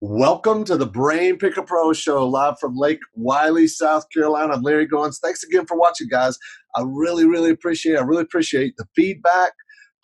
Welcome to the Brain Picker Pro Show, live from Lake Wiley, South Carolina. I'm Larry Goins. Thanks again for watching, guys. I really appreciate the feedback.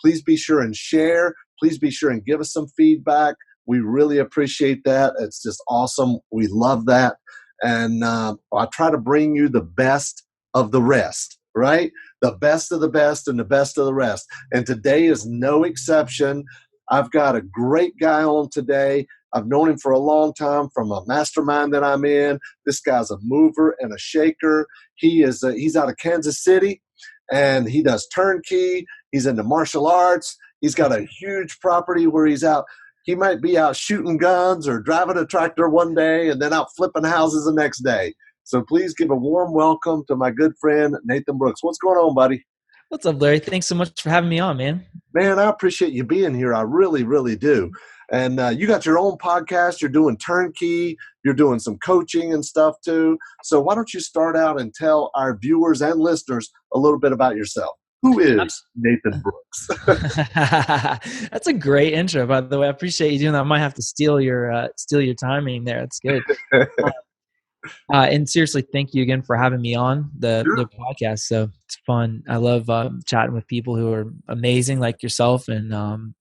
Please be sure and share. Please be sure and give us some feedback. We really appreciate that. It's just awesome. We love that. And I try to bring you the best of the rest, right? The best of the best and the best of the rest. And today is no exception. I've got a great guy on today. I've known him for a long time from a mastermind that I'm in. This guy's a mover and a shaker. He's out of Kansas City, and he does turnkey. He's into martial arts. He's got a huge property where he's out. He might be out shooting guns or driving a tractor one day and then out flipping houses the next day. So please give a warm welcome to my good friend, Nathan Brooks. What's going on, buddy? What's up, Larry? Thanks so much for having me on, man. Man, I appreciate you being here. I really do. And you got your own podcast. You're doing turnkey. You're doing some coaching and stuff too. So why don't you start out and tell our viewers and listeners a little bit about yourself? Who is Nathan Brooks? That's a great intro, by the way. I appreciate you doing that. I might have to steal your timing there. That's good. And seriously, thank you again for having me on the podcast. So it's fun. I love chatting with people who are amazing like yourself and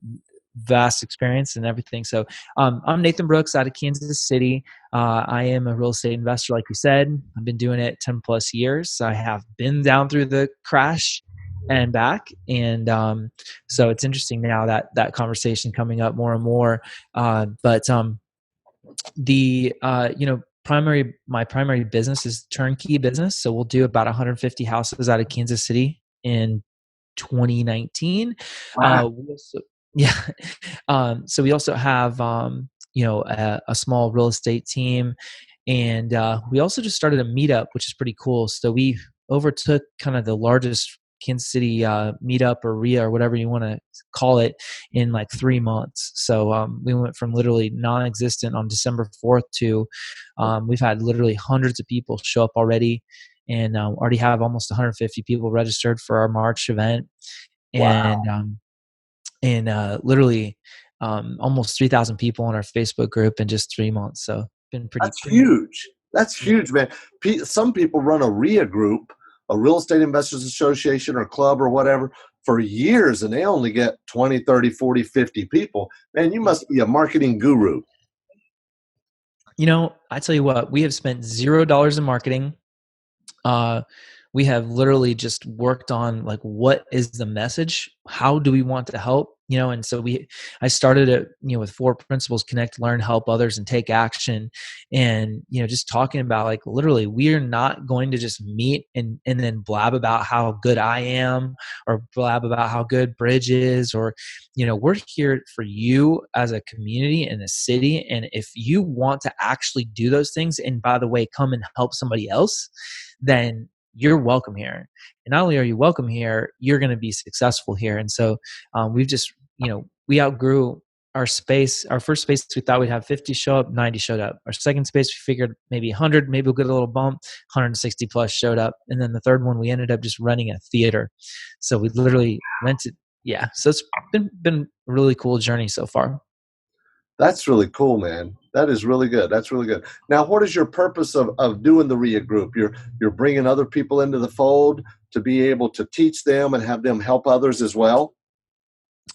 vast experience and everything. So I'm Nathan Brooks out of Kansas City. I am a real estate investor, like you said. I've been doing it 10 plus years. I have been down through the crash and back. And so it's interesting now that conversation coming up more and more. My primary business is turnkey business. So we'll do about 150 houses out of Kansas City in 2019. Wow. So we also have, a small real estate team, and we also just started a meetup, which is pretty cool. So we overtook kind of the largest Kansas City meetup or REIA or whatever you want to call it in like 3 months. So we went from literally non-existent on December 4th to we've had literally hundreds of people show up already, and already have almost 150 people registered for our March event. And literally almost 3,000 people on our Facebook group in just 3 months. So been pretty. That's huge. That's huge, man. Some people run a REIA group, a Real Estate Investors Association or club or whatever, for years, and they only get 20, 30, 40, 50 people. Man, you must be a marketing guru. I tell you what, we have spent $0 in marketing. We have literally just worked on like, what is the message? How do we want to help? And so I started it, with 4 principles: connect, learn, help others, and take action. And, just talking about like, literally, we are not going to just meet and then blab about how good I am or blab about how good Bridge is, or, we're here for you as a community and a city. And if you want to actually do those things, and by the way, come and help somebody else, then you're welcome here. And not only are you welcome here, you're going to be successful here. And so we've just, we outgrew our space. Our first space, we thought we'd have 50 show up, 90 showed up. Our second space, we figured maybe 100, maybe we'll get a little bump, 160 plus showed up. And then the third one, we ended up just renting a theater. So we literally rented. Yeah. So it's been a really cool journey so far. That's really cool, man. That is really good. That's really good. Now, what is your purpose of doing the REIA group? You're bringing other people into the fold to be able to teach them and have them help others as well?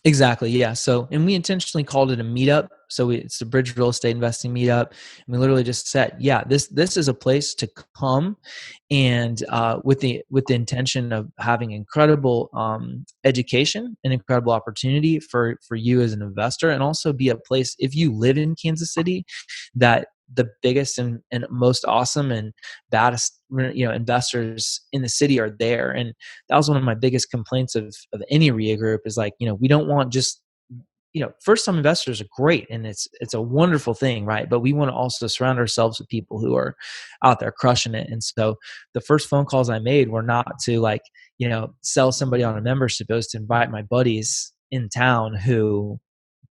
Exactly. Yeah. So, and we intentionally called it a meetup. So it's the Bridge Real Estate Investing Meetup. And we literally just said, this is a place to come, and with the intention of having incredible education and incredible opportunity for you as an investor, and also be a place, if you live in Kansas City, that the biggest and most awesome and baddest investors in the city are there. And that was one of my biggest complaints of any REIA group, is like, we don't want just first time investors are great, and it's a wonderful thing, right? But we want to also surround ourselves with people who are out there crushing it. And so the first phone calls I made were not to like, sell somebody on a membership. It was to invite my buddies in town who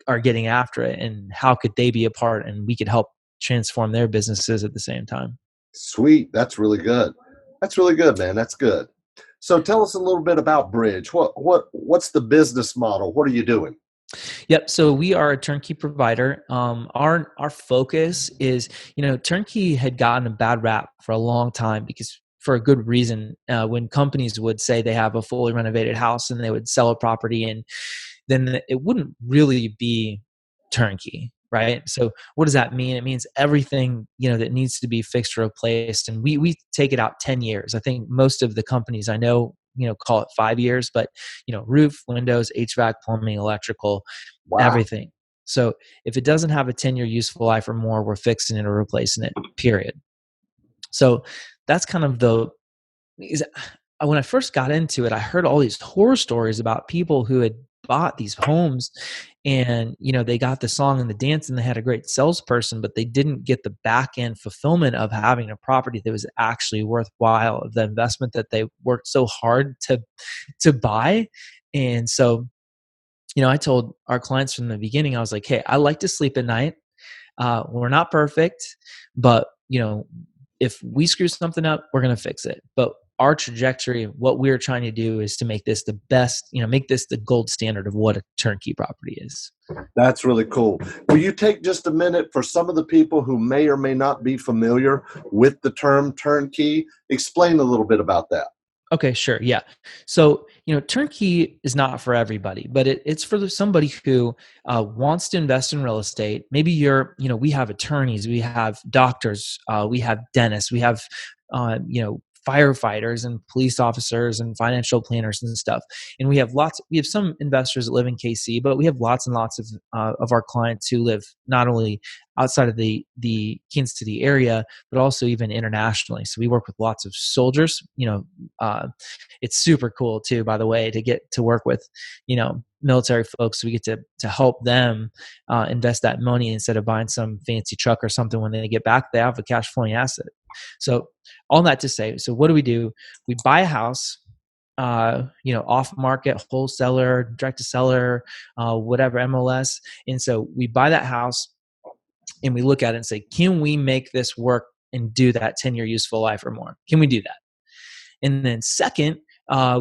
are getting after it, and how could they be a part, and we could help transform their businesses at the same time. Sweet. That's really good. That's really good, man. That's good. So tell us a little bit about Bridge. What's the business model? What are you doing? Yep. So we are a turnkey provider. Our focus is, turnkey had gotten a bad rap for a long time because for a good reason. When companies would say they have a fully renovated house and they would sell a property, and then it wouldn't really be turnkey, right? So what does that mean? It means everything that needs to be fixed or replaced, and we take it out 10 years. I think most of the companies I know call it 5 years, but roof, windows, HVAC, plumbing, electrical, Wow. everything. So if it doesn't have a 10-year useful life or more, we're fixing it or replacing it, period. So that's kind of is when I first got into it, I heard all these horror stories about people who had bought these homes and they got the song and the dance and they had a great salesperson, but they didn't get the back end fulfillment of having a property that was actually worthwhile of the investment that they worked so hard to buy. And so I told our clients from the beginning, I was like, hey, I like to sleep at night. We're not perfect, but if we screw something up, we're going to fix it. But our trajectory, what we're trying to do is to make this the best, make this the gold standard of what a turnkey property is. That's really cool. Will you take just a minute for some of the people who may or may not be familiar with the term turnkey? Explain a little bit about that. Okay, sure. Yeah. So, turnkey is not for everybody, but it's for somebody who wants to invest in real estate. Maybe we have attorneys, we have doctors, we have dentists, we have, firefighters and police officers and financial planners and stuff. And we have some investors that live in KC, but we have lots and lots of our clients who live not only outside of the Kansas City area, but also even internationally. So we work with lots of soldiers. It's super cool too, by the way, to get to work with military folks. So we get to help them invest that money instead of buying some fancy truck or something. When they get back, they have a cash flowing asset. So all that to say, so what do? We buy a house, off market, wholesaler, direct to seller, whatever, MLS. And so we buy that house and we look at it and say, can we make this work and do that 10-year useful life or more? Can we do that? And then second,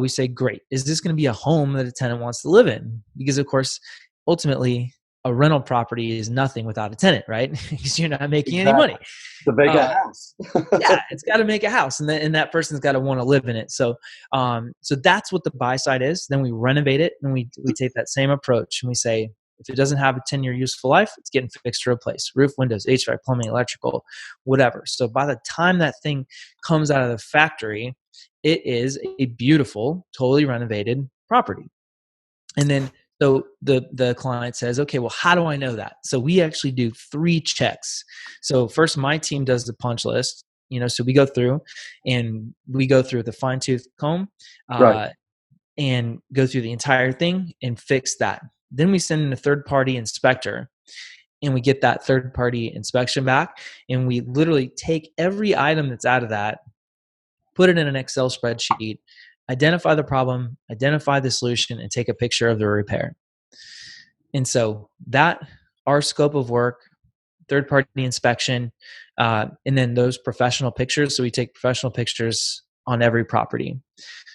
we say, great, is this going to be a home that a tenant wants to live in? Because of course, ultimately, a rental property is nothing without a tenant, right? Because you're not making any money. The big house. Yeah, it's got to make a house, and that person's got to want to live in it. So, so that's what the buy side is. Then we renovate it, and we take that same approach, and we say, if it doesn't have a 10-year useful life, it's getting fixed or replaced. Roof, windows, HVAC, plumbing, electrical, whatever. So by the time that thing comes out of the factory, it is a beautiful, totally renovated property. And then so the client says, okay, well, how do I know that? So we actually do 3 checks. So first, my team does the punch list. So we go through the fine tooth comb, Right. and go through the entire thing and fix that. Then we send in a third party inspector, and we get that third party inspection back, and we literally take every item that's out of that, put it in an Excel spreadsheet, identify the problem, identify the solution, and take a picture of the repair. And so that our scope of work, third party inspection, and then those professional pictures. So we take professional pictures on every property.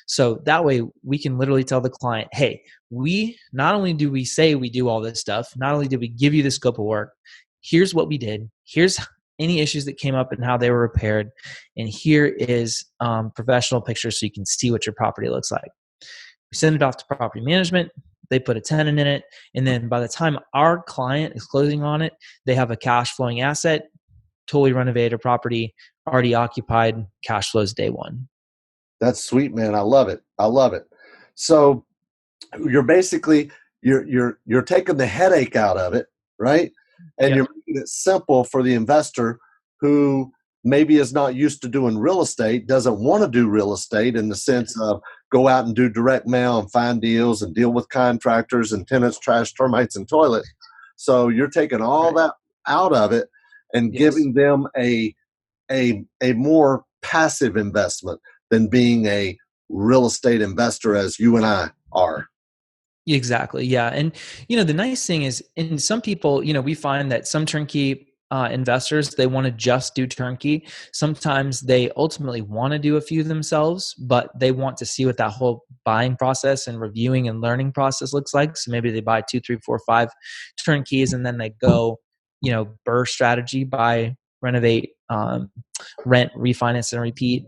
So that way we can literally tell the client, hey, we not only do we say we do all this stuff, not only did we give you the scope of work, here's what we did, here's any issues that came up and how they were repaired, and here is professional pictures so you can see what your property looks like. We send it off to property management, they put a tenant in it, and then by the time our client is closing on it, they have a cash flowing asset, totally renovated property, already occupied, cash flows day one. That's sweet, man. I love it. I love it. So you're basically you're taking the headache out of it, right? And Yep. you're making it simple for the investor who maybe is not used to doing real estate, doesn't want to do real estate in the sense of go out and do direct mail and find deals and deal with contractors and tenants, trash, termites, and toilets. So you're taking all that out of it and Yes. giving them a more passive investment than being a real estate investor as you and I are. Exactly. Yeah. And, the nice thing is, in some people, we find that some turnkey investors, they want to just do turnkey. Sometimes they ultimately want to do a few themselves, but they want to see what that whole buying process and reviewing and learning process looks like. So maybe they buy 2, 3, 4, 5 turnkeys, and then they go, BRRRR strategy, buy, renovate, rent, refinance, and repeat.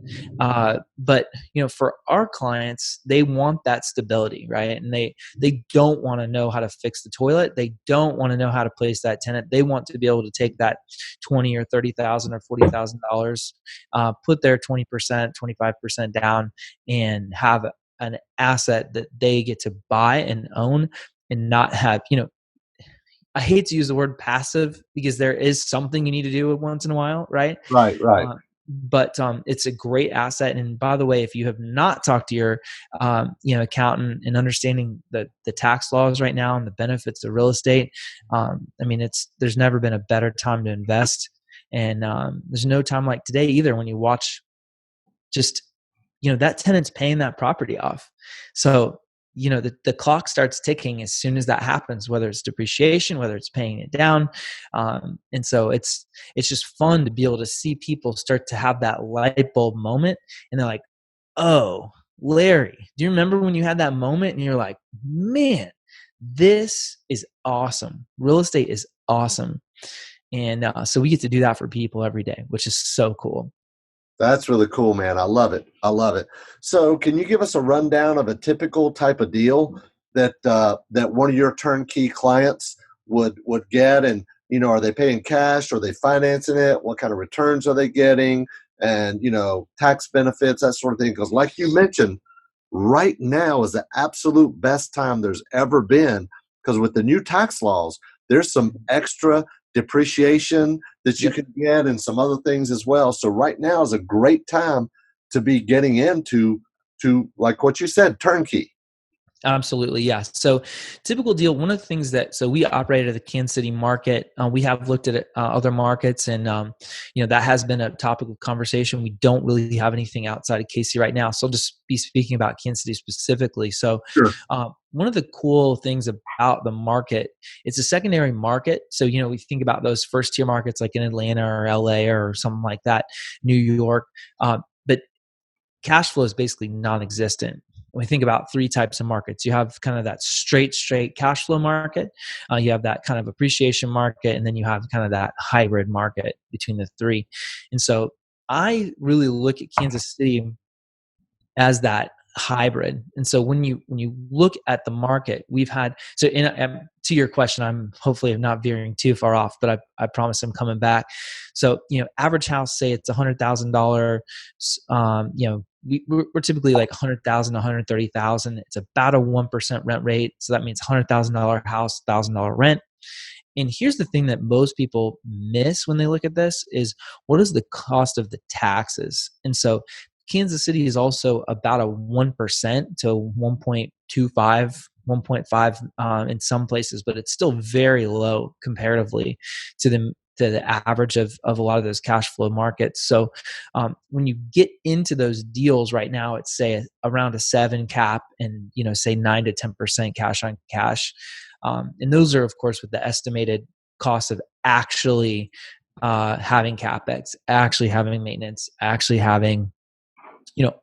But for our clients, they want that stability, right? And they don't want to know how to fix the toilet. They don't want to know how to place that tenant. They want to be able to take that 20 or 30,000 or $40,000, put their 20%, 25% down, and have an asset that they get to buy and own, and not have, I hate to use the word passive, because there is something you need to do once in a while, right? Right, right. But it's a great asset. And by the way, if you have not talked to your accountant and understanding the tax laws right now and the benefits of real estate, there's never been a better time to invest. And there's no time like today either, when you watch just that tenant's paying that property off. So the clock starts ticking as soon as that happens, whether it's depreciation, whether it's paying it down. And so it's just fun to be able to see people start to have that light bulb moment, and they're like, oh, Larry, do you remember when you had that moment and you're like, man, this is awesome. Real estate is awesome. And so we get to do that for people every day, which is so cool. That's really cool, man. I love it. I love it. So, can you give us a rundown of a typical type of deal that that one of your turnkey clients would get? And are they paying cash? Are they financing it? What kind of returns are they getting? And tax benefits, that sort of thing. Because, like you mentioned, right now is the absolute best time there's ever been. Because with the new tax laws, there's some extra depreciation that you can get, and some other things as well. So right now is a great time to be getting into like what you said, turnkey. Absolutely, yeah. So, typical deal. One of the things so we operate at the Kansas City market. We have looked at other markets, and that has been a topic of conversation. We don't really have anything outside of KC right now, so I'll just be speaking about Kansas City specifically. So, Sure. one of the cool things about the market, it's a secondary market. So we think about those first tier markets like in Atlanta or LA or something like that, New York, but cash flow is basically non-existent. When we think about three types of markets, you have kind of that straight cash flow market, you have that kind of appreciation market, and then you have kind of that hybrid market between the three. And so I really look at Kansas City as that hybrid. And so when you look at the market, we've had, so to your question, I'm hopefully not veering too far off, but I promise I'm coming back. So average house, say it's $100,000, we're typically like 100,000 130,000. It's about a 1% rent rate, so that means $100,000 house, $1,000 rent. And here's the thing that most people miss when they look at this is, what is the cost of the taxes? And so Kansas City is also about a 1% to 1.25, 1.5 in some places, but it's still very low comparatively to the average of a lot of those cash flow markets. So when you get into those deals right now, it's say around a 7 cap, and say 9 to 10% cash on cash. And those are, of course, with the estimated cost of actually having capex, actually having maintenance, actually having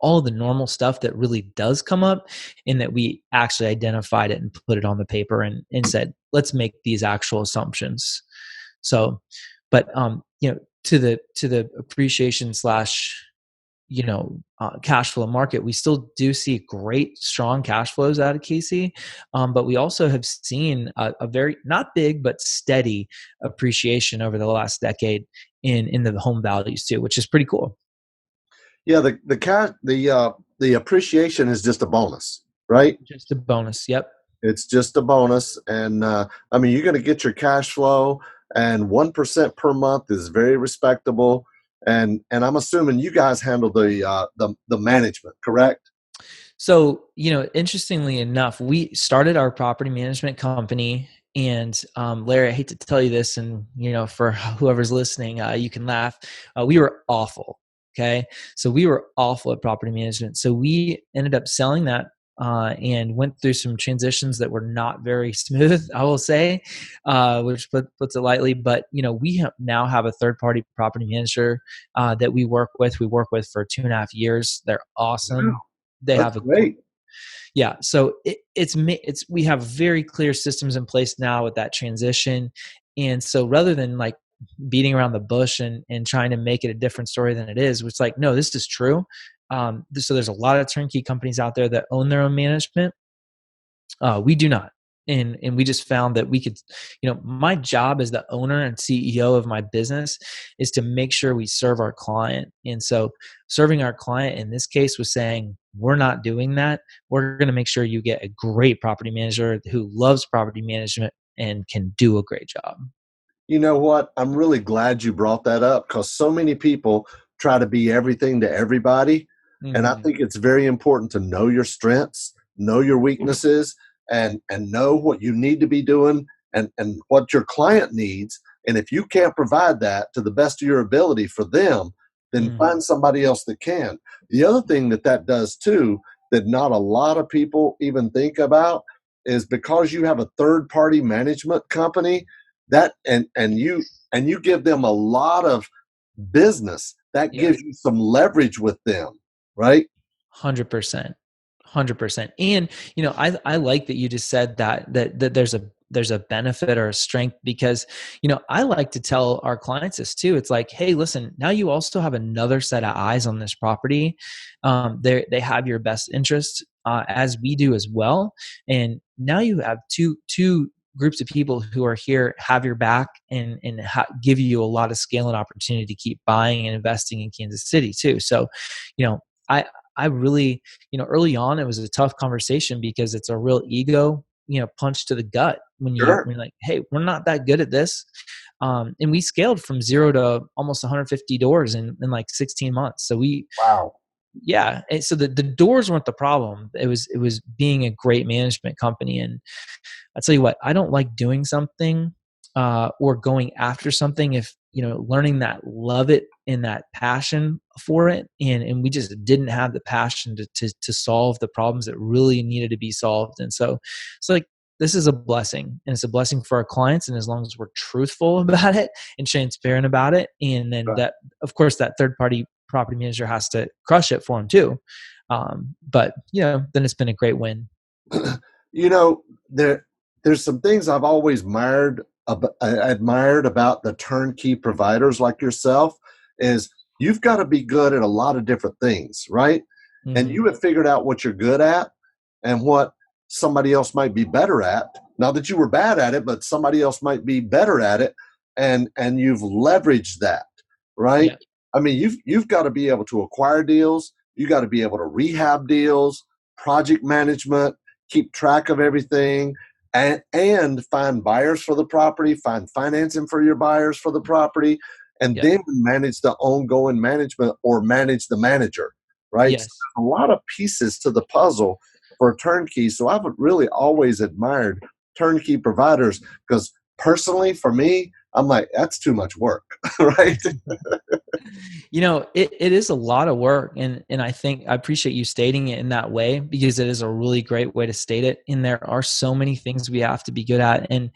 all the normal stuff that really does come up, and that we actually identified it and put it on the paper and said, let's make these actual assumptions. So, but to the appreciation slash cash flow market, we still do see great, strong cash flows out of KC, but we also have seen a very, not big, but steady appreciation over the last decade in the home values too, which is pretty cool. Yeah, the appreciation is just a bonus, right? Just a bonus. Yep. It's just a bonus, and you're going to get your cash flow, and 1% per month is very respectable. And I'm assuming you guys handle the management, correct? So, interestingly enough, we started our property management company, and Larry, I hate to tell you this, and for whoever's listening, you can laugh. We were awful. Okay, so we were awful at property management. So we ended up selling that and went through some transitions that were not very smooth, I will say, which puts it lightly. But we now have a third party property manager that we work with. We work with for 2.5 years. They're Wow, awesome. They that's have a great. yeah. So it's we have very clear systems in place now with that transition, and so rather than like beating around the bush and trying to make it a different story than it is, it's like, no, this is true. So there's a lot of turnkey companies out there that own their own management. We do not. And we just found that we could, my job as the owner and CEO of my business is to make sure we serve our client. And so serving our client in this case was saying, we're not doing that. We're going to make sure you get a great property manager who loves property management and can do a great job. You know what? I'm really glad you brought that up because so many people try to be everything to everybody. And I Hmm. think it's very important to know your strengths, know your weaknesses, and know what you need to be doing and what your client needs. And if you can't provide that to the best of your ability for them, then Hmm. find somebody else that can. The other thing that does too, that not a lot of people even think about, is because you have a third party management company that and you give them a lot of business, that Yeah. gives you some leverage with them, right? 100%. 100%. And I like that you just said that there's a benefit or a strength, because I like to tell our clients this too. It's like, hey, listen, now you also have another set of eyes on this property. They have your best interest, as we do as well. And now you have two groups of people who are here, have your back, and give you a lot of scale and opportunity to keep buying and investing in Kansas City too. So you know I I really, early on, it was a tough conversation because it's a real ego, punch to the gut when Sure. you're like, hey, we're not that good at this. And we scaled from zero to almost 150 doors in like 16 months. So Wow. yeah. And so the doors weren't the problem. It was being a great management company. And I tell you what, I don't like doing something or going after something if learning that love it and that passion for it, and we just didn't have the passion to solve the problems that really needed to be solved. And so it's like, this is a blessing, and it's a blessing for our clients, and as long as we're truthful about it and transparent about it, and then Right. that, of course, that third party property manager has to crush it for them too. But then it's been a great win. You know, there's some things I've always admired about the turnkey providers like yourself is you've got to be good at a lot of different things, right? And Hmm. you have figured out what you're good at and what somebody else might be better at. Not that you were bad at it, but somebody else might be better at it, and you've leveraged that, right? Yeah. I mean, you've got to be able to acquire deals, you got to be able to rehab deals, project management, keep track of everything, and find buyers for the property, find financing for your buyers for the property, and Yeah. then manage the ongoing management or manage the manager, right? So Yes. there's a lot of pieces to the puzzle for a turnkey. So I've really always admired turnkey providers because personally, for me, I'm like, that's too much work, right? It is a lot of work, and I think I appreciate you stating it in that way, because it is a really great way to state it. And there are so many things we have to be good at, and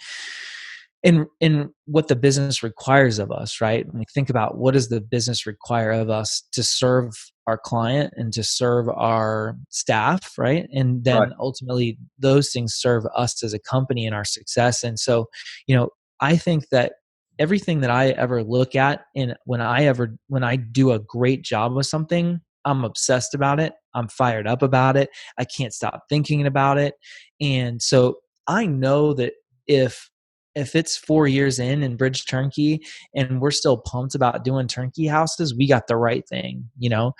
what the business requires of us, right? When we think about what does the business require of us to serve our client and to serve our staff, right? And Right. then ultimately those things serve us as a company and our success. And so, you know, I think that everything that I ever look at, and when I do a great job with something, I'm obsessed about it. I'm fired up about it. I can't stop thinking about it. And so I know that if it's 4 years in Bridge Turnkey and we're still pumped about doing turnkey houses, we got the right thing,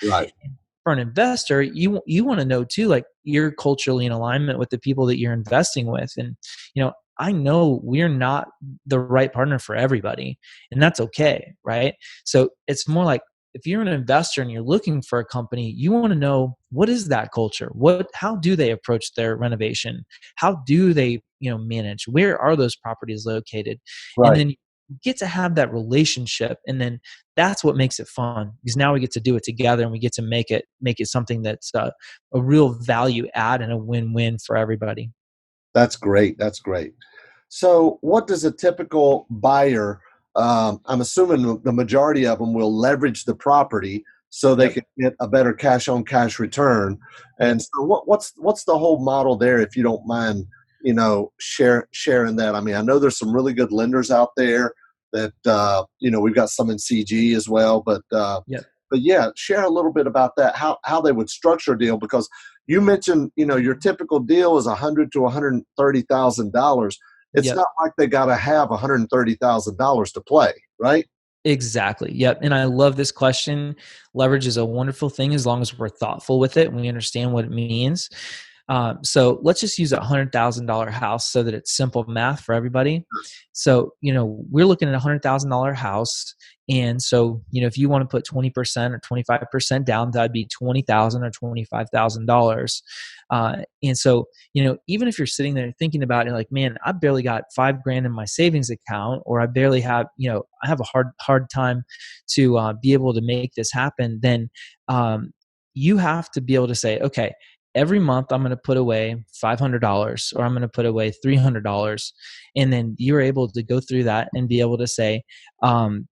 Right. For an investor, you want to know too, like, you're culturally in alignment with the people that you're investing with. And I know we're not the right partner for everybody, and that's okay, right? So it's more like, if you're an investor and you're looking for a company, you want to know, what is that culture? How do they approach their renovation? How do they manage? Where are those properties located? And Right. then you get to have that relationship, and then that's what makes it fun, because now we get to do it together and we get to make it something that's a real value add and a win-win for everybody. That's great. That's great. So, what does a typical buyer? I'm assuming the majority of them will leverage the property so they Yep. can get a better cash on cash return. And Yep. so, what's the whole model there? If you don't mind, sharing that. I mean, I know there's some really good lenders out there that we've got some in CG as well, Yep. but yeah, share a little bit about that. How they would structure a deal, because you mentioned, your typical deal is $100,000 to $130,000. It's Yep. not like they got to have $130,000 to play, right? Exactly. Yep. And I love this question. Leverage is a wonderful thing as long as we're thoughtful with it and we understand what it means. So let's just use $100,000 house so that it's simple math for everybody. So, we're looking at $100,000 house. And so, if you want to put 20% or 25% down, that'd be $20,000 or $25,000. And so, even if you're sitting there thinking about it, like, man, I barely got $5,000 in my savings account, or I barely have, I have a hard time to be able to make this happen, then you have to be able to say, okay, every month I'm going to put away $500, or I'm going to put away $300. And then you're able to go through that and be able to say, I'm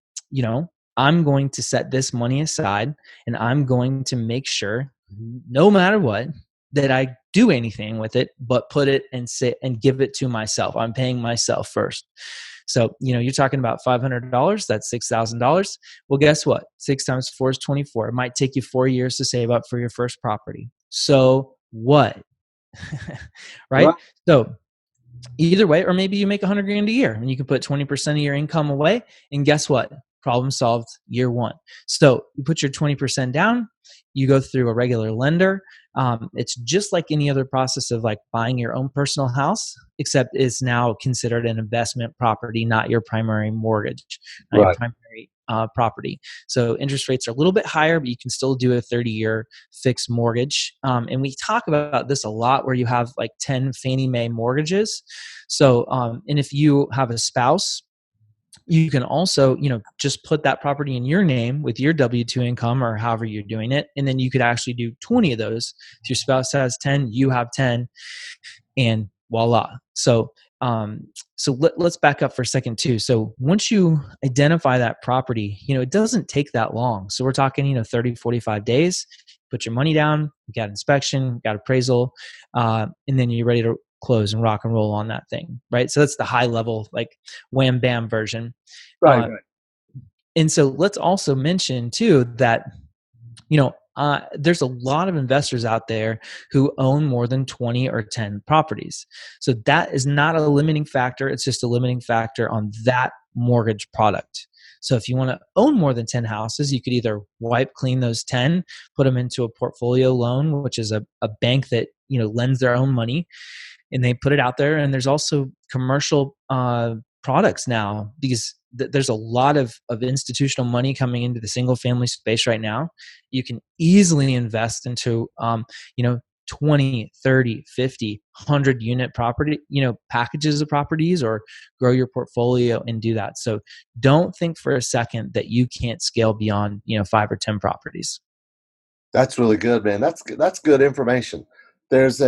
going to set this money aside, and I'm going to make sure, no matter what, that I do anything with it, but put it and sit and give it to myself. I'm paying myself first. So, you're talking about $500, that's $6,000. Well, guess what? 6 times 4 is 24. It might take you 4 years to save up for your first property. So what? Right? Right. So either way, or maybe you make 100 grand a year and you can put 20% of your income away, and guess what? Problem solved year one. So you put your 20% down, you go through a regular lender. It's just like any other process of like buying your own personal house, except it's now considered an investment property, not your primary mortgage, not your Right. primary property. So interest rates are a little bit higher, but you can still do a 30-year fixed mortgage. And we talk about this a lot, where you have like 10 Fannie Mae mortgages. So, and if you have a spouse, you can also, just put that property in your name with your W-2 income, or however you're doing it. And then you could actually do 20 of those. If your spouse has 10, you have 10, and voila. So, let's back up for a second too. So once you identify that property, it doesn't take that long. So we're talking, 30, 45 days, put your money down, you got inspection, got appraisal, and then you're ready to close and rock and roll on that thing. Right. So that's the high level, like wham bam version. Right. Uh, and so let's also mention too that, there's a lot of investors out there who own more than 20 or 10 properties. So that is not a limiting factor. It's just a limiting factor on that mortgage product. So if you want to own more than 10 houses, you could either wipe clean those 10, put them into a portfolio loan, which is a bank that, lends their own money, and they put it out there. And there's also commercial products now, because there's a lot of institutional money coming into the single family space right now. You can easily invest into 20, 30, 50, 100 unit property, packages of properties, or grow your portfolio and do that. So don't think for a second that you can't scale beyond 5 or 10 properties. That's really good, man. That's good information. There's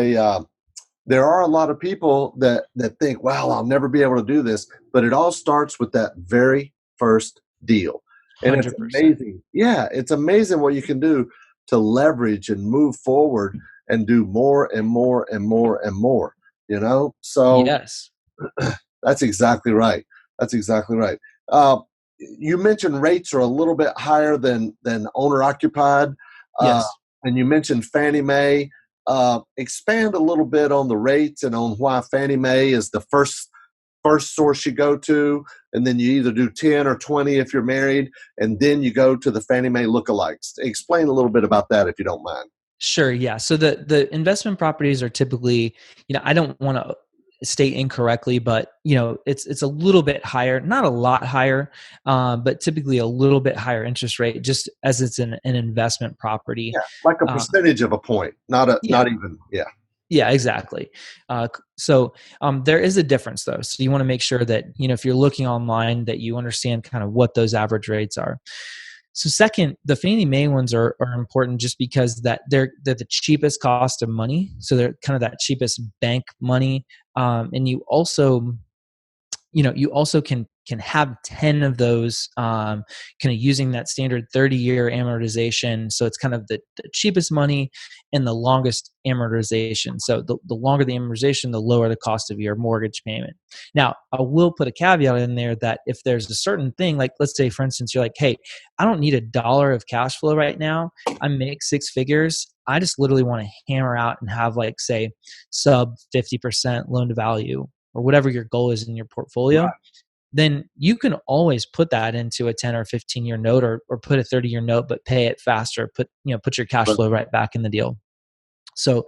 there are a lot of people that think, "Well, I'll never be able to do this," but it all starts with that very first deal, and it's 100%. amazing. Yeah, it's amazing what you can do to leverage and move forward and do more and more and more and more. So Yes. that's exactly right. That's exactly right. Uh, you mentioned rates are a little bit higher than owner occupied, uh, Yes. and you mentioned Fannie Mae. Expand a little bit on the rates and on why Fannie Mae is the first source you go to, and then you either do 10 or 20 if you're married, and then you go to the Fannie Mae lookalikes. Explain a little bit about that if you don't mind. Sure. Yeah. So the investment properties are typically, I don't want to state incorrectly, but it's a little bit higher, not a lot higher, but typically a little bit higher interest rate, just as it's an investment property. Yeah, like a Uh, percentage of a point, not yeah. even. Yeah. Yeah, exactly. There is a difference though. So you want to make sure that, if you're looking online, that you understand kind of what those average rates are. So second, the Fannie Mae ones are important just because that they're the cheapest cost of money. So they're kind of that cheapest bank money. And you also can have 10 of those, kind of using that standard 30-year amortization. So it's kind of the cheapest money and the longest amortization. So the longer the amortization, the lower the cost of your mortgage payment. Now, I will put a caveat in there that if there's a certain thing, like let's say, for instance, you're like, hey, I don't need $1 of cash flow right now. I make six figures. I just literally want to hammer out and have, like, say, sub 50% loan to value, or whatever your goal is in your portfolio, Right. then you can always put that into a 10 or 15-year note, or put a 30-year note, but pay it faster. Put your cash But flow right back in the deal. So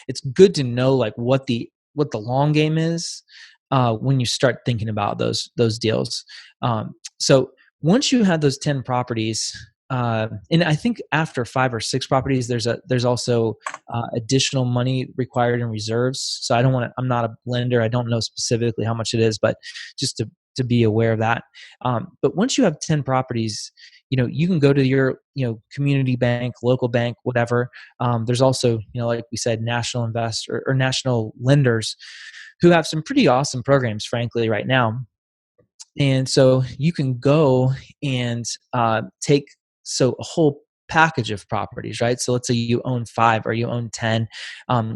it's good to know, like, what the long game is, when you start thinking about those deals. So once you have those 10 properties, and I think after 5 or 6 properties, there's also additional money required in reserves. So I'm not a lender. I don't know specifically how much it is, but just to be aware of that. But once you have 10 properties, you can go to your, community bank, local bank, whatever. There's also, like we said, national investor or national lenders who have some pretty awesome programs, frankly, right now. And so you can go and take a whole package of properties, right? So let's say you own 5 or you own 10.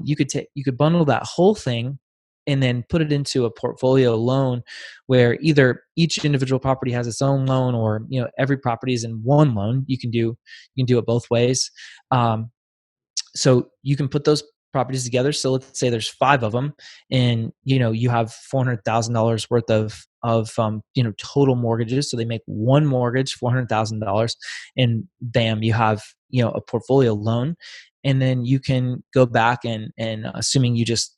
You could bundle that whole thing and then put it into a portfolio loan, where either each individual property has its own loan, or every property is in one loan. You can do it both ways. Um, so you can put those properties together. So let's say there's 5 of them, and you have $400,000 worth of total mortgages. So they make one mortgage, $400,000, and bam, you have a portfolio loan. And then you can go back and assuming you just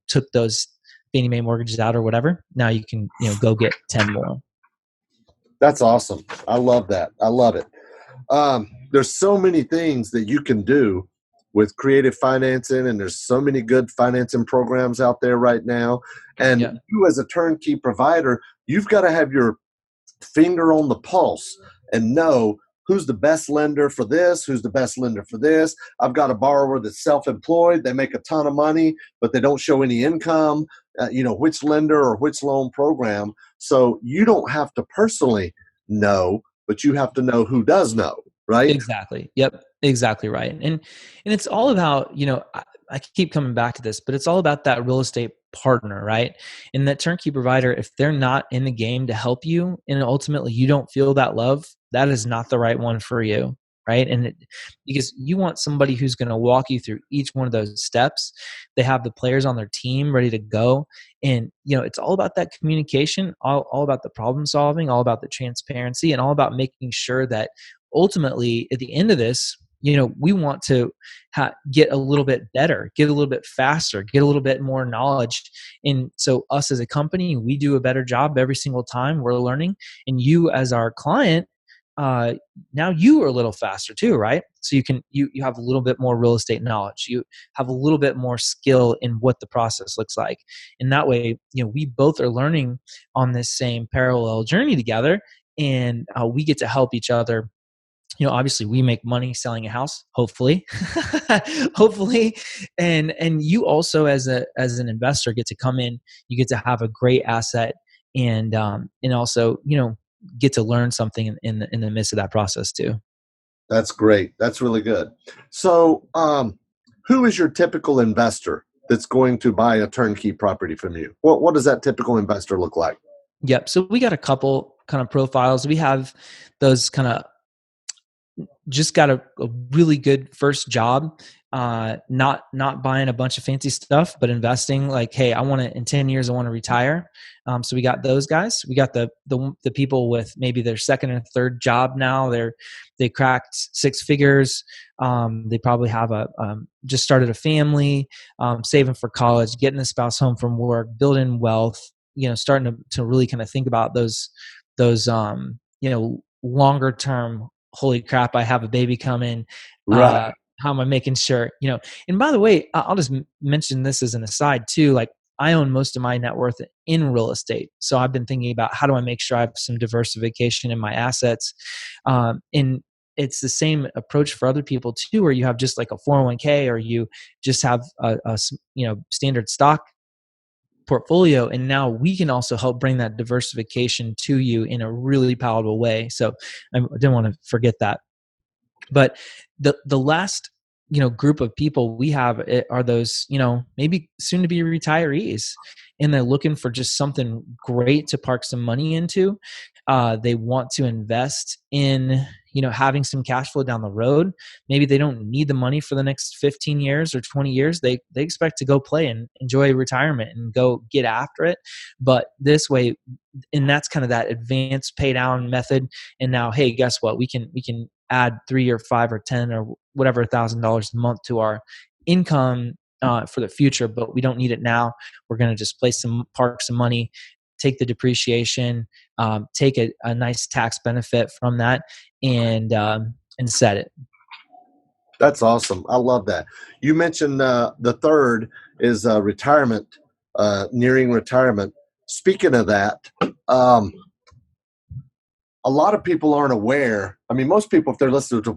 took those Fannie Mae mortgages out or whatever, now you can go get 10 more. that's awesome. I love that. I love it. There's so many things that you can do with creative financing, and there's so many good financing programs out there right now. And Yeah, you, as a turnkey provider, you've got to have your finger on the pulse and know who's the best lender for this, who's the best lender for this. I've got a borrower that's self-employed. They make a ton of money, but they don't show any income. Which lender or which loan program. So you don't have to personally know, but you have to know who does know, right? exactly. Yep, exactly right. And it's all about, I keep coming back to this, but it's all about that real estate partner, right? And that turnkey provider, if they're not in the game to help you, and ultimately you don't feel that love, that is not the right one for you, right? Because you want somebody who's going to walk you through each one of those steps. They have the players on their team ready to go. And it's all about that communication, all about the problem solving, all about the transparency, and all about making sure that ultimately at the end of this, we want to get a little bit better, get a little bit faster, get a little bit more knowledge. And so us as a company, we do a better job every single time we're learning. And you as our client, now you are a little faster too, right? So you have a little bit more real estate knowledge. You have a little bit more skill in what the process looks like. And that way, we both are learning on this same parallel journey together, and we get to help each other. Obviously we make money selling a house, hopefully. Hopefully. And you also, as an investor, get to come in, you get to have a great asset, and also get to learn something in the midst of that process too. That's great. That's really good. So, who is your typical investor that's going to buy a turnkey property from you? What does that typical investor look like? Yep. So we got a couple kind of profiles. We have those kind of just got a really good first job, not buying a bunch of fancy stuff, but investing, like, hey, I want to, in 10 years I want to retire. So we got those guys. We got the people with maybe their second or third job now. They cracked 6 figures. They probably have just started a family, saving for college, getting a spouse home from work, building wealth, starting to really kind of think about those longer term, holy crap, I have a baby coming, Right. how am I making sure, and by the way, I'll just mention this as an aside too. Like, I own most of my net worth in real estate. So I've been thinking about how do I make sure I have some diversification in my assets. And it's the same approach for other people too, where you have just like a 401k, or you just have standard stock portfolio. And now we can also help bring that diversification to you in a really palatable way. So I didn't want to forget that. But the last group of people we have are those maybe soon to be retirees, and they're looking for just something great to park some money into. They want to invest in having some cash flow down the road. Maybe they don't need the money for the next 15 years or 20 years. They expect to go play and enjoy retirement and go get after it. But this way, and that's kind of that advanced pay down method. And now, hey, guess what, we can add 3 or 5 or 10 or whatever $1,000 a month to our income for the future, but we don't need it now. We're going to just park some money, take the depreciation, take a nice tax benefit from that, and set it. That's awesome. I love that. You mentioned the third is retirement, nearing retirement. Speaking of that, a lot of people aren't aware. I mean, most people, if they're listening to a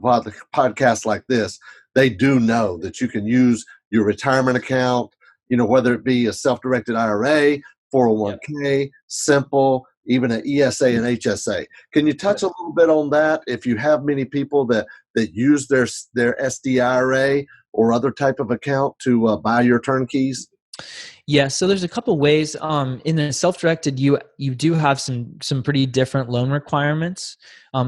podcast like this, they do know that you can use your retirement account, whether it be a self-directed IRA, 401k, simple, even an ESA and HSA. Can you touch a little bit on that? If you have many people that use their SDIRA or other type of account to buy your turnkeys? Yeah, so there's a couple ways. In the self-directed, you do have some pretty different loan requirements.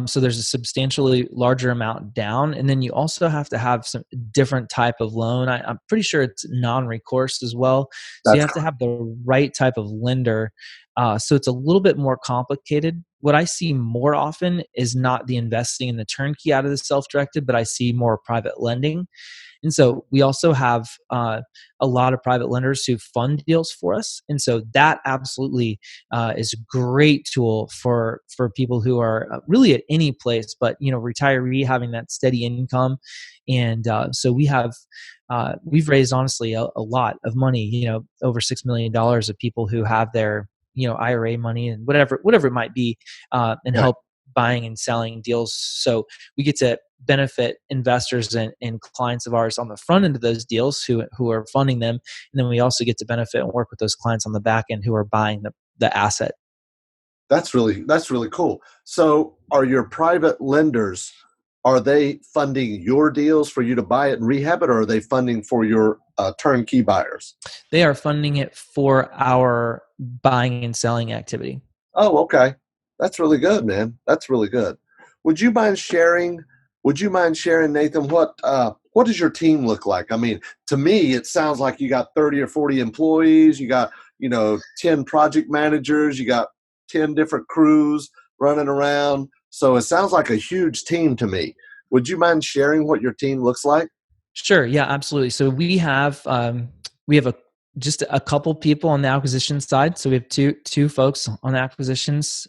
So there's a substantially larger amount down, and then you also have to have some different type of loan. I'm pretty sure it's non-recourse as well. So you have to have the right type of lender. So it's a little bit more complicated. What I see more often is not the investing in the turnkey out of the self-directed, but I see more private lending. And so we also have a lot of private lenders who fund deals for us. And so that absolutely is a great tool for people who are really at any place, but, retiree, having that steady income. And so we've raised honestly a lot of money, over $6 million of people who have their, IRA money and whatever it might be, and help buying and selling deals. So we get to benefit investors and clients of ours on the front end of those deals who are funding them. And then we also get to benefit and work with those clients on the back end who are buying the asset. That's really cool. So are your private lenders, are they funding your deals for you to buy it and rehab it, or are they funding for your turnkey buyers? They are funding it for our buying and selling activity. Oh, okay. That's really good, man. That's really good. Would you mind sharing, Nathan, what does your team look like? I mean, to me, it sounds like you got 30 or 40 employees. You got, 10 project managers. You got 10 different crews running around. So it sounds like a huge team to me. Would you mind sharing what your team looks like? Sure. Yeah, absolutely. So we have just a couple people on the acquisition side. So we have two folks on the acquisitions.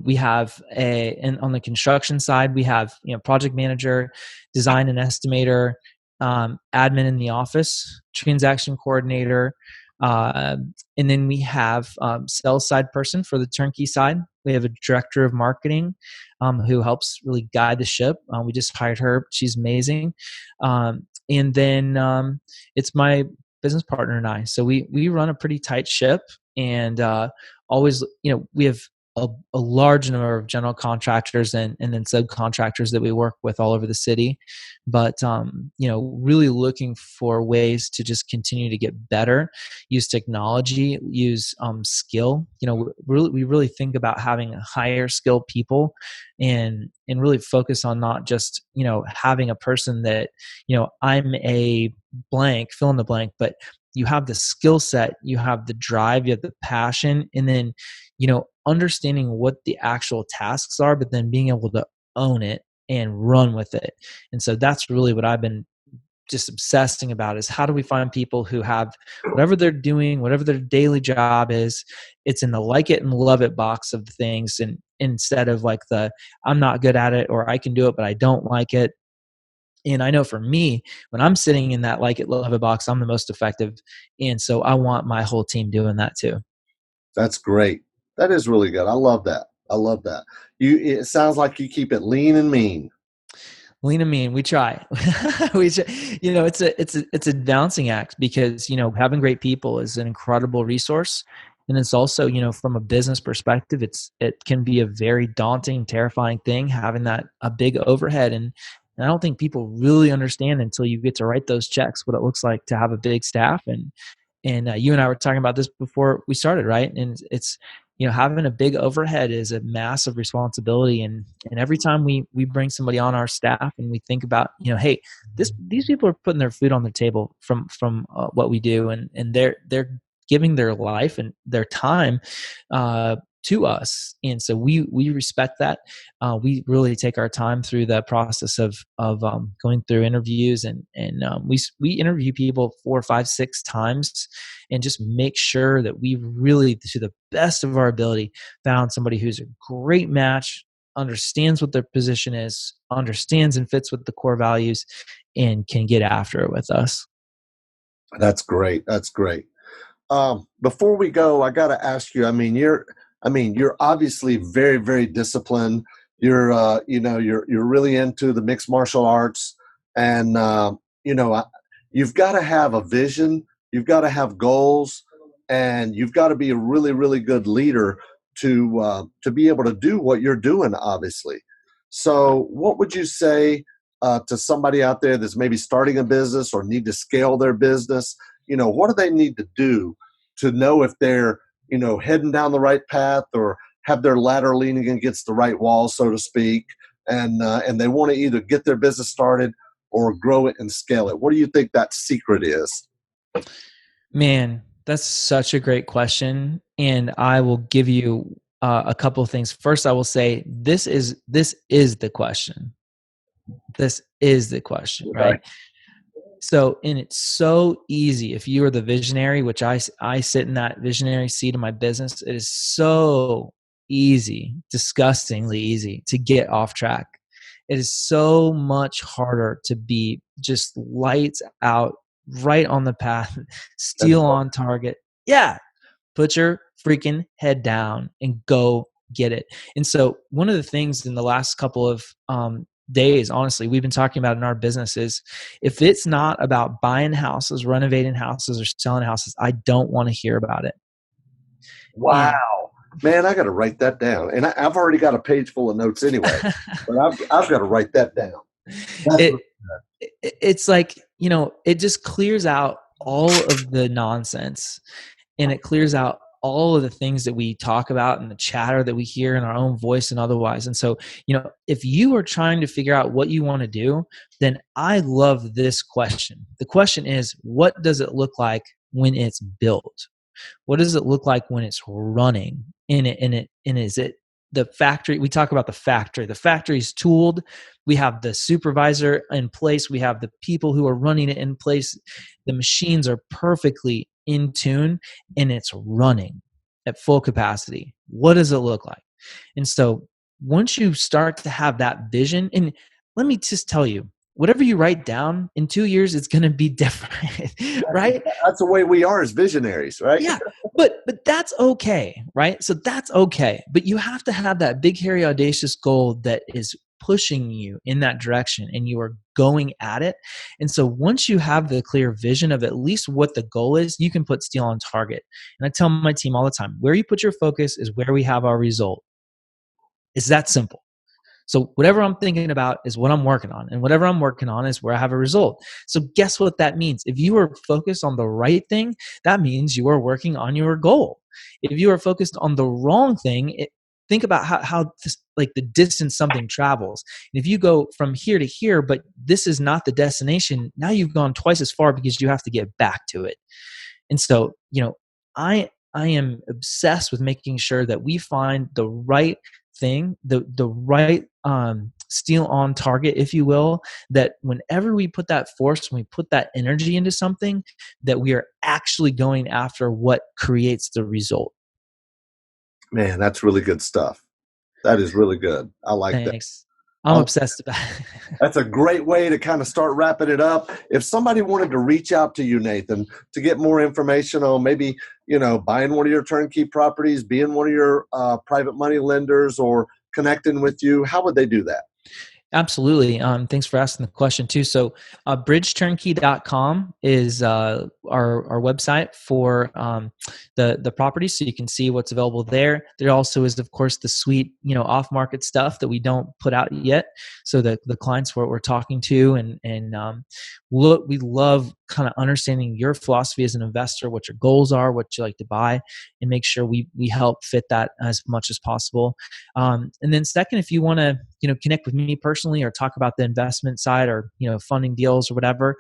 We have and on the construction side, we have project manager, design and estimator, admin in the office, transaction coordinator, and then we have sales side person for the turnkey side. We have a director of marketing who helps really guide the ship. We just hired her; she's amazing. And then it's my business partner and I. So we run a pretty tight ship, and always, we have a large number of general contractors and then subcontractors that we work with all over the city. But really looking for ways to just continue to get better, use technology, use skill. We really think about having higher skilled people, and really focus on not just having a person that I'm a blank, fill in the blank, but you have the skill set, you have the drive, you have the passion, and then understanding what the actual tasks are, but then being able to own it and run with it. And so that's really what I've been just obsessing about, is how do we find people who have whatever they're doing, whatever their daily job is, it's in the like it and love it box of things, and instead of like the I'm not good at it, or I can do it but I don't like it. And I know for me, when I'm sitting in that like it, love it box, I'm the most effective. And so I want my whole team doing that too. That's great. That is really good. I love that. I love that. It sounds like you keep it lean and mean. Lean and mean, we try. It's a balancing act because, having great people is an incredible resource. And it's also, from a business perspective, it can be a very daunting, terrifying thing having that a big overhead. And I don't think people really understand until you get to write those checks what it looks like to have a big staff. And you and I were talking about this before we started, right? And it's having a big overhead is a massive responsibility. And every time we bring somebody on our staff and we think about, hey, these people are putting their food on the table from what we do, and they're giving their life and their time to us. And so we respect that. We really take our time through the process of going through interviews, and we interview people 4, 5, 6 times, and just make sure that we really, to the best of our ability, found somebody who's a great match, understands what their position is, understands and fits with the core values, and can get after it with us. That's great. That's great. Before we go, I got to ask you. You're obviously very, very disciplined. You're really into the mixed martial arts, and you've got to have a vision. You've got to have goals, and you've got to be a really, really good leader to be able to do what you're doing. Obviously, so what would you say to somebody out there that's maybe starting a business or need to scale their business? What do they need to do to know if they're, heading down the right path or have their ladder leaning against the right wall, so to speak, and they want to either get their business started or grow it and scale it? What do you think that secret is? Man, that's such a great question, and I will give you a couple of things. First, I will say this is the question. This is the question, Right. right? So, and it's so easy if you are the visionary, which I sit in that visionary seat of my business. It is so easy, disgustingly easy to get off track. It is so much harder to be just lights out, right on the path, And steel on target. Yeah, put your freaking head down and go get it. And so, one of the things in the last couple of days, honestly, we've been talking about in our business is if it's not about buying houses, renovating houses, or selling houses, I don't want to hear about it. wow, And man, I got to write that down. And I've already got a page full of notes anyway, but I've got to write that down. That's it, it's like, it just clears out all of the nonsense, and it clears out all of the things that we talk about and the chatter that we hear in our own voice and otherwise. And so, if you are trying to figure out what you want to do, then I love this question. The question is, what does it look like when it's built? What does it look like when it's running? And is it the factory? We talk about the factory. The factory is tooled. We have the supervisor in place. We have the people who are running it in place. The machines are perfectly in tune, and it's running at full capacity. What does it look like? And so once you start to have that vision, and let me just tell you, whatever you write down in 2 years, it's going to be different, right? that's the way we are as visionaries, right? Yeah, but that's okay, right? So that's okay. But you have to have that big, hairy, audacious goal that is pushing you in that direction, and you are going at it. And so once you have the clear vision of at least what the goal is, you can put steel on target. And I tell my team all the time, where you put your focus is where we have our result. It's that simple. So whatever I'm thinking about is what I'm working on, and whatever I'm working on is where I have a result. So guess what that means? If you are focused on the right thing, that means you are working on your goal. If you are focused on the wrong thing, think about how this, like the distance something travels. And if you go from here to here, but this is not the destination, now you've gone twice as far because you have to get back to it. And so, I am obsessed with making sure that we find the right thing, the right steel on target, if you will, that whenever we put that force, when we put that energy into something, that we are actually going after what creates the result. Man, that's really good stuff. That is really good. I like that. Thanks. I'm obsessed about That's a great way to kind of start wrapping it up. If somebody wanted to reach out to you, Nathan, to get more information on maybe, buying one of your turnkey properties, being one of your private money lenders, or connecting with you, how would they do that? Absolutely. Thanks for asking the question too. So, bridgeturnkey.com is our website for the property, so you can see what's available there. There also is, of course, the sweet off market stuff that we don't put out yet. So the clients we're talking to, and look, we love kind of understanding your philosophy as an investor, what your goals are, what you like to buy, and make sure we help fit that as much as possible. And then second, if you want to connect with me personally or talk about the investment side or funding deals or whatever,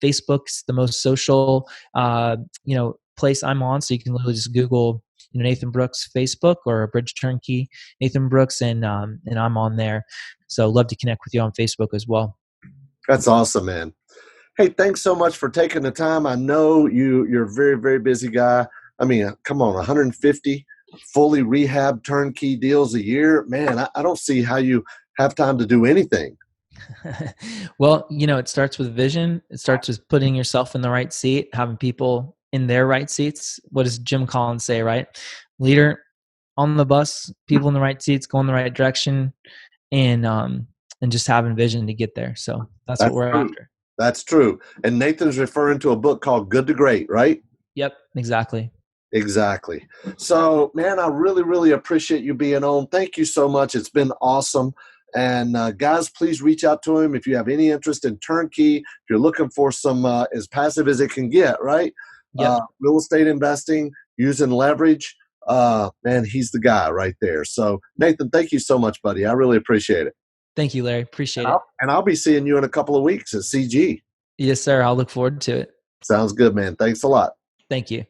Facebook's the most social place I'm on, so you can literally just Google Nathan Brook's Facebook or Bridge Turnkey Nathan Brooks, and I'm on there. So love to connect with you on Facebook as well. That's awesome, man. Hey, thanks so much for taking the time. I know you're a very, very busy guy. I mean, come on, 150 fully rehab turnkey deals a year. Man, I don't see how you have time to do anything. Well, it starts with vision. It starts with putting yourself in the right seat, having people in their right seats. What does Jim Collins say, right? Leader on the bus, people in the right seats, go in the right direction, and just having vision to get there. So that's what we're after. That's true. And Nathan's referring to a book called Good to Great, right? Yep, exactly. Exactly. So, man, I really, really appreciate you being on. Thank you so much. It's been awesome. And guys, please reach out to him if you have any interest in turnkey. If you're looking for some as passive as it can get, right? Yep. Real estate investing, using leverage. Man, he's the guy right there. So, Nathan, thank you so much, buddy. I really appreciate it. Thank you, Larry. Appreciate it. And I'll be seeing you in a couple of weeks at CG. Yes, sir. I'll look forward to it. Sounds good, man. Thanks a lot. Thank you.